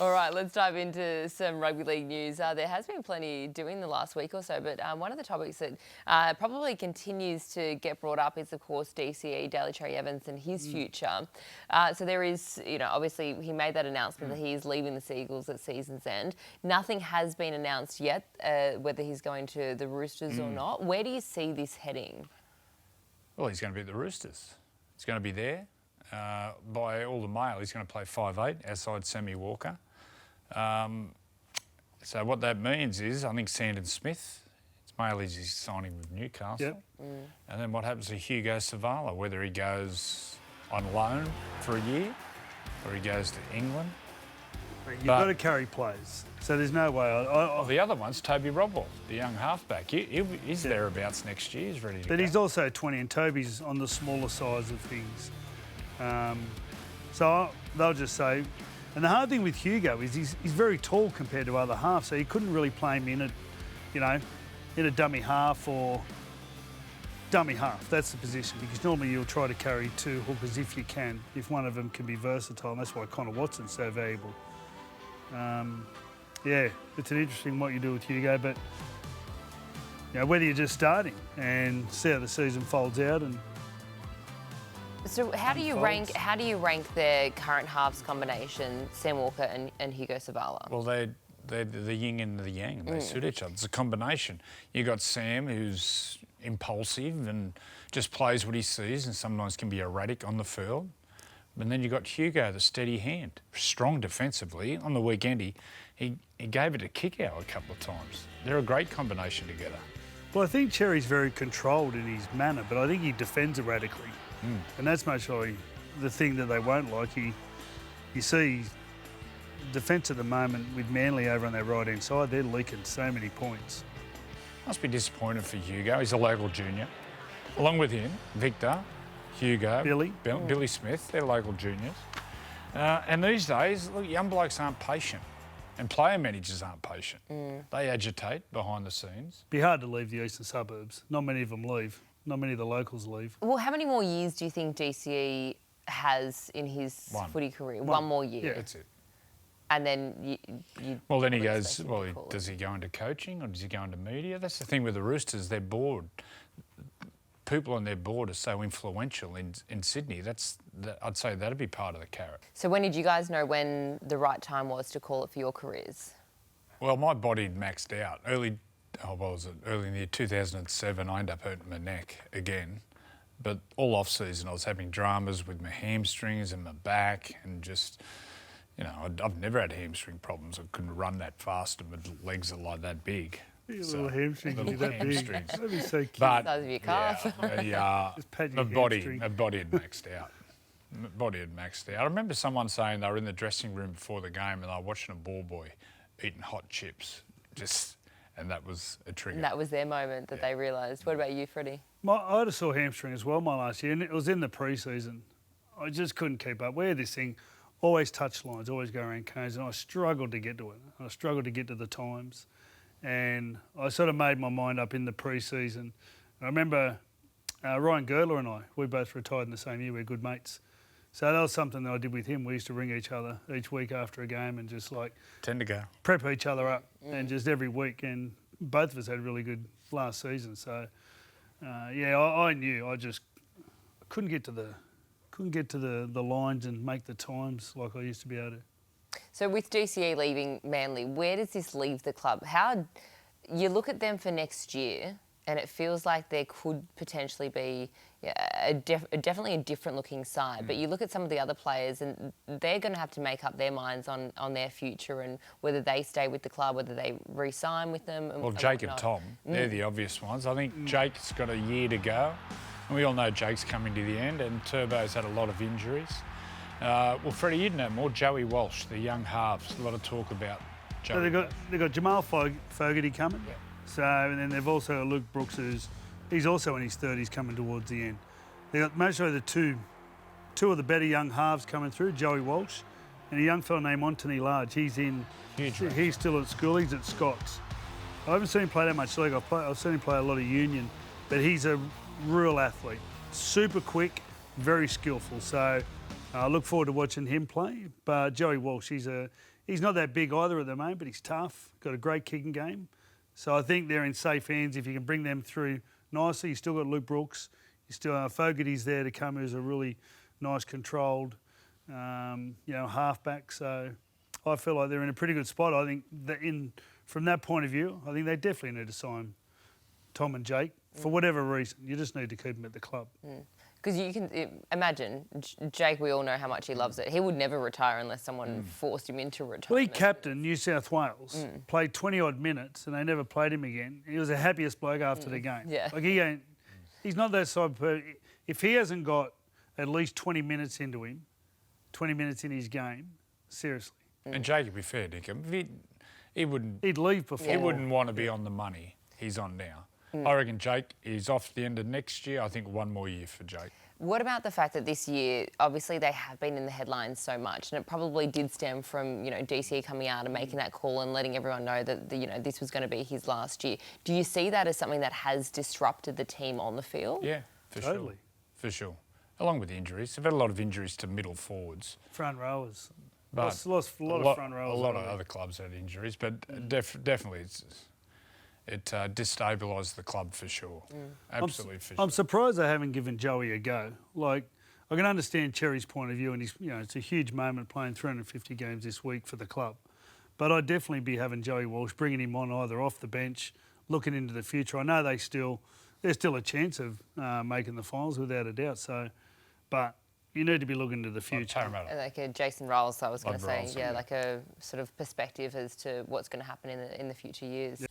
All right, let's dive into some rugby league news. There has been plenty doing the last week or so, but one of the topics that probably continues to get brought up is, of course, DCE, Daly Cherry Evans, and his future. So there is, obviously he made that announcement that he is leaving the Seagulls at season's end. Nothing has been announced yet, whether he's going to the Roosters or not. Where do you see this heading? Well, he's going to be at the Roosters. He's going to be there. By all the mail, he's going to play 5'8", outside Sammy Walker. So what that means is, I think Sandon Smith, it's mail is he's signing with Newcastle. Yep. And then what happens to Hugo Savala, whether he goes on loan for a year or he goes to England. You've got to carry players, so there's no way. Well, the other one's Toby Rodwell, the young halfback. He's thereabouts next year. He's ready to go. But he's also 20, and Toby's on the smaller size of things. So they'll just say, and the hard thing with Hugo is he's very tall compared to other halves, so you couldn't really play him in a dummy half or dummy half. That's the position, because normally you'll try to carry two hookers if you can, if one of them can be versatile, and that's why Connor Watson's so valuable. Yeah, it's an interesting what you do with Hugo, but whether you're just starting and see how the season folds out. And so how do you rank their current halves combination, Sam Walker and Hugo Savala? Well, they're the yin and the yang. They suit each other. It's a combination. You got Sam, who's impulsive and just plays what he sees, and sometimes can be erratic on the field. And then you got Hugo, the steady hand, strong defensively. On the weekend, he gave it a kick out a couple of times. They're a great combination together. Well, I think Cherry's very controlled in his manner, but I think he defends erratically. And that's much like the thing that they won't like. You see defence at the moment with Manly over on their right-hand side, they're leaking so many points. Must be disappointed for Hugo. He's a local junior. Along with him, Victor, Hugo, Billy Smith, they're local juniors. And these days, look, young blokes aren't patient, and player managers aren't patient. They agitate behind the scenes. Be hard to leave the eastern suburbs. Not many of them leave. Not many of the locals leave. Well, how many more years do you think DCE has in his footy career? One more year. Yeah, that's it. And then Well, then he goes, does he go into coaching or does he go into media? That's the thing with the Roosters, they're bored. People on their board are so influential in Sydney. I'd say that'd be part of the carrot. So when did you guys know when the right time was to call it for your careers? Well, my body had maxed out. Early in the year 2007, I ended up hurting my neck again. But all off-season, I was having dramas with my hamstrings and my back, and just, I've never had hamstring problems. I couldn't run that fast, and my legs are like that big. Little hamstrings, little that hamstrings. Big. That'd be so cute. But size of your calf. my body had maxed out. My body had maxed out. I remember someone saying they were in the dressing room before the game and they were watching a ball boy eating hot chips, and that was a trigger. And that was their moment that they realised. What about you, Freddie? I had a sore hamstring as well my last year, and it was in the pre-season. I just couldn't keep up. We had this thing, always touch lines, always go around cones, and I struggled to get to it. I struggled to get to the times. And I sort of made my mind up in the pre-season. I remember Ryan Girdler and I, we both retired in the same year. We're good mates. So that was something that I did with him. We used to ring each other each week after a game and just prep each other up, and just every week. And both of us had really good last season. So I knew I just couldn't get to the lines and make the times like I used to be able to. So with DCE leaving Manly, where does this leave the club? How you look at them for next year, and it feels like there could potentially be definitely a different looking side. But you look at some of the other players, and they're going to have to make up their minds on their future and whether they stay with the club, whether they re-sign with them. Well, Jake and Tom, they're the obvious ones. I think Jake's got a year to go. And we all know Jake's coming to the end, and Turbo's had a lot of injuries. Well, Freddie, you'd know more. Joey Walsh, the young halves. A lot of talk about Joey. So they've got Jamal Fogarty coming. Yeah. So, and then they've also got Luke Brooks, he's also in his 30s, coming towards the end. They've got most of the two of the better young halves coming through, Joey Walsh, and a young fella named Anthony Large. He's still at school. He's at Scott's. I haven't seen him play that much league. I've seen him play a lot of union, but he's a real athlete. Super quick, very skillful. So I look forward to watching him play. But Joey Walsh, he's he's not that big either at the moment, but he's tough, got a great kicking game. So I think they're in safe hands if you can bring them through nicely. You still got Luke Brooks, you still have Fogarty's there to come, who's a really nice controlled, halfback. So I feel like they're in a pretty good spot. I think that from that point of view, I think they definitely need to sign Tom and Jake for whatever reason. You just need to keep them at the club. Because you can imagine, Jake, we all know how much he loves it. He would never retire unless someone forced him into retirement. Well, he captained New South Wales, played 20-odd minutes, and they never played him again. He was the happiest bloke after the game. Yeah. Like, he's not that side of person. If he hasn't got at least 20 minutes into him, 20 minutes in his game, seriously. And Jake, to be fair, Nick, he wouldn't... He'd leave before. He wouldn't want to be on the money he's on now. I reckon Jake is off the end of next year. I think one more year for Jake. What about the fact that this year, obviously they have been in the headlines so much, and it probably did stem from, DCE coming out and making that call and letting everyone know that, this was going to be his last year. Do you see that as something that has disrupted the team on the field? Yeah, for Totally. sure. For sure. Along with the injuries. They've had a lot of injuries to middle forwards. Front rowers. But Lost a lot of front rowers. A lot of other clubs had injuries, but definitely it destabilised the club for sure. Absolutely for sure. I'm surprised they haven't given Joey a go. Like, I can understand Cherry's point of view, and it's a huge moment playing 350 games this week for the club. But I'd definitely be having Joey Walsh, bringing him on either off the bench, looking into the future. I know there's still a chance of making the finals without a doubt. So, but you need to be looking to the future. Like a Jason Rolls, I was going to say, Rolls, yeah. like a sort of perspective as to what's going to happen in the future years.